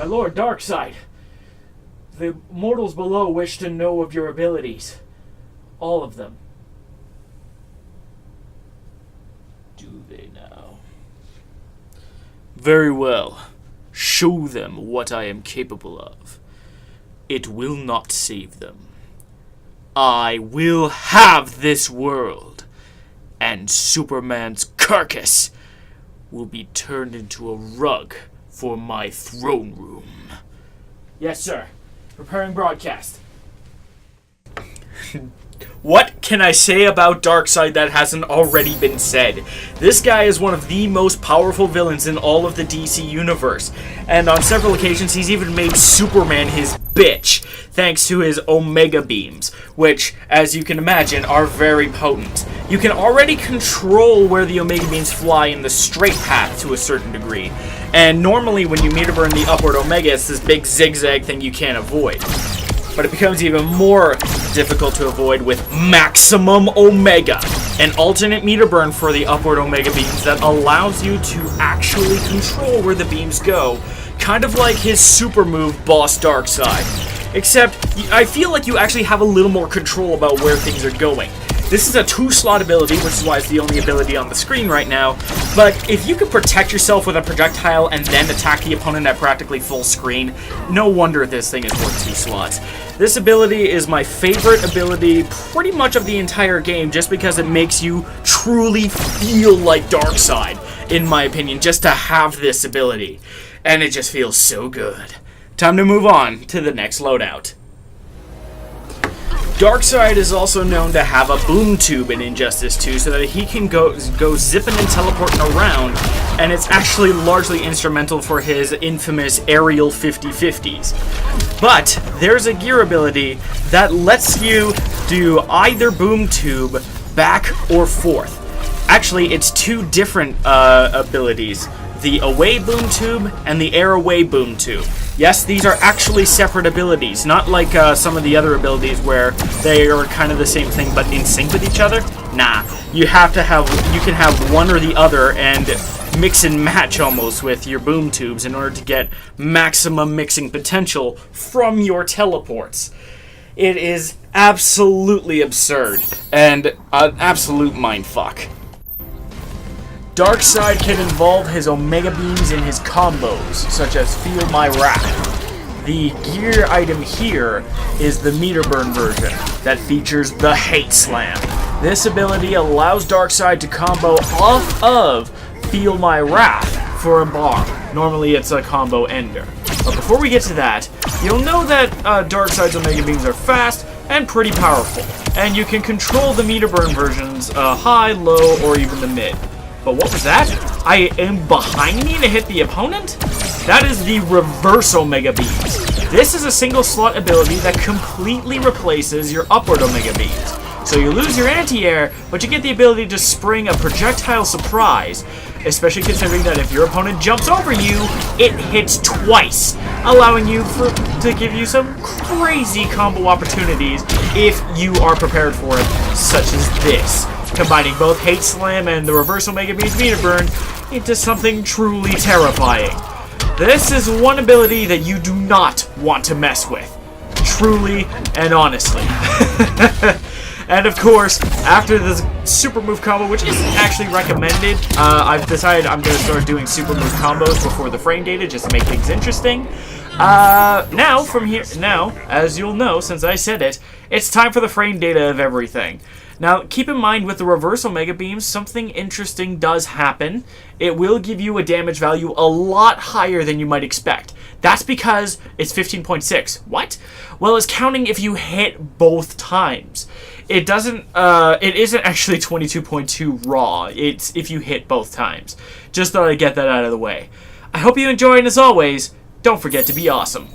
lord Darkseid, the mortals below wish to know of your abilities. All of them. Do they now? Very well. Show them what I am capable of. It will not save them. I will have this world, and Superman's carcass will be turned into a rug for my throne room. Yes, sir. Preparing broadcast. What can I say about Darkseid that hasn't already been said? This guy is one of the most powerful villains in all of the DC universe, and on several occasions he's even made Superman his bitch, thanks to his Omega Beams, which, as you can imagine, are very potent. You can already control where the Omega Beams fly in the straight path to a certain degree, and normally when you meter burn the upward Omega, it's this big zigzag thing you can't avoid. But it becomes even more difficult to avoid with Maximum Omega, an alternate meter burn for the upward Omega beams that allows you to actually control where the beams go, kind of like his super move, Boss Darkseid. Except, I feel like you actually have a little more control about where things are going. This is a 2-slot ability, which is why it's the only ability on the screen right now, but if you could protect yourself with a projectile and then attack the opponent at practically full screen, no wonder this thing is worth 2 slots. This ability is my favorite ability pretty much of the entire game, just because it makes you truly feel like Darkseid, in my opinion, just to have this ability. And it just feels so good. Time to move on to the next loadout. Darkseid is also known to have a boom tube in Injustice 2 so that he can go zipping and teleporting around, and it's actually largely instrumental for his infamous aerial 50-50s. But there's a gear ability that lets you do either boom tube back or forth. Actually, it's 2 different abilities. The away boom tube and the air away boom tube. Yes, these are actually separate abilities, not like some of the other abilities where they are kind of the same thing but in sync with each other. Nah, you can have one or the other and mix and match almost with your boom tubes in order to get maximum mixing potential from your teleports. It is absolutely absurd and an absolute mindfuck. Darkseid can involve his Omega Beams in his combos, such as Feel My Wrath. The gear item here is the meter burn version that features the Hate Slam. This ability allows Darkseid to combo off of Feel My Wrath for a bar. Normally it's a combo ender. But before we get to that, you'll know that Darkseid's Omega Beams are fast and pretty powerful, and you can control the meter burn versions high, low, or even the mid. But what was that? I am behind me to hit the opponent? That is the reverse Omega Beams. This is a single slot ability that completely replaces your upward Omega Beams. So you lose your anti-air, but you get the ability to spring a projectile surprise, especially considering that if your opponent jumps over you, it hits twice, allowing you to give you some crazy combo opportunities if you are prepared for it, such as this. Combining both Hate Slam and the reverse Omega Beams meter burn into something truly terrifying. This is one ability that you do not want to mess with. Truly and honestly. And of course, after this super move combo, which isn't actually recommended, I've decided I'm going to start doing super move combos before the frame data just to make things interesting. Now, as you'll know since I said it, it's time for the frame data of everything. Now, keep in mind with the reverse Omega Beams, something interesting does happen. It will give you a damage value a lot higher than you might expect. That's because it's 15.6. What? Well, it's counting if you hit both times. It isn't actually 22.2 raw. It's if you hit both times. Just thought I'd get that out of the way. I hope you enjoy, and as always, don't forget to be awesome.